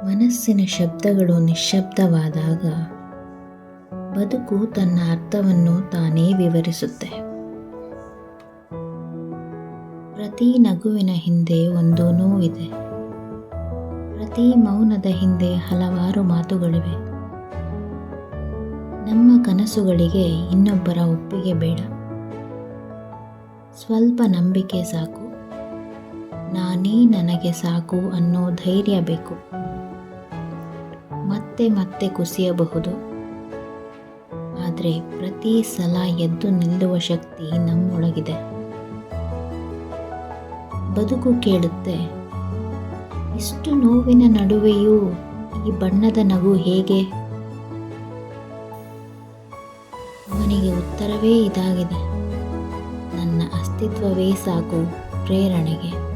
ಮನಸ್ಸಿನ ಶಬ್ದಗಳು ನಿಶ್ಶಬ್ದವಾದಾಗ ಬದುಕು ತನ್ನ ಅರ್ಥವನ್ನು ತಾನೇ ವಿವರಿಸುತ್ತೆ. ಪ್ರತಿ ನಗುವಿನ ಹಿಂದೆ ಒಂದು ನೋವಿದೆ. ಪ್ರತಿ ಮೌನದ ಹಿಂದೆ ಹಲವಾರು ಮಾತುಗಳಿವೆ. ನಮ್ಮ ಕನಸುಗಳಿಗೆ ಇನ್ನೊಬ್ಬರ ಒಪ್ಪಿಗೆ ಬೇಡ. ಸ್ವಲ್ಪ ನಂಬಿಕೆ ಸಾಕು. ನಾನೇ ನನಗೆ ಸಾಕು ಅನ್ನೋ ಧೈರ್ಯ ಬೇಕು. ಮತ್ತೆ ಮತ್ತೆ ಕುಸಿಯಬಹುದು, ಆದರೆ ಪ್ರತಿ ಸಲ ಎದ್ದು ನಿಲ್ಲುವ ಶಕ್ತಿ ನಮ್ಮೊಳಗಿದೆ. ಬದುಕು ಕೇಳುತ್ತೆ, ಇಷ್ಟು ನೋವಿನ ನಡುವೆಯೂ ಈ ಬಣ್ಣದ ನಗು ಹೇಗೆ? ಅವನಿಗೆ ಉತ್ತರವೇ ಇದಾಗಿದೆ, ನನ್ನ ಅಸ್ತಿತ್ವವೇ ಸಾಕು ಪ್ರೇರಣೆಗೆ.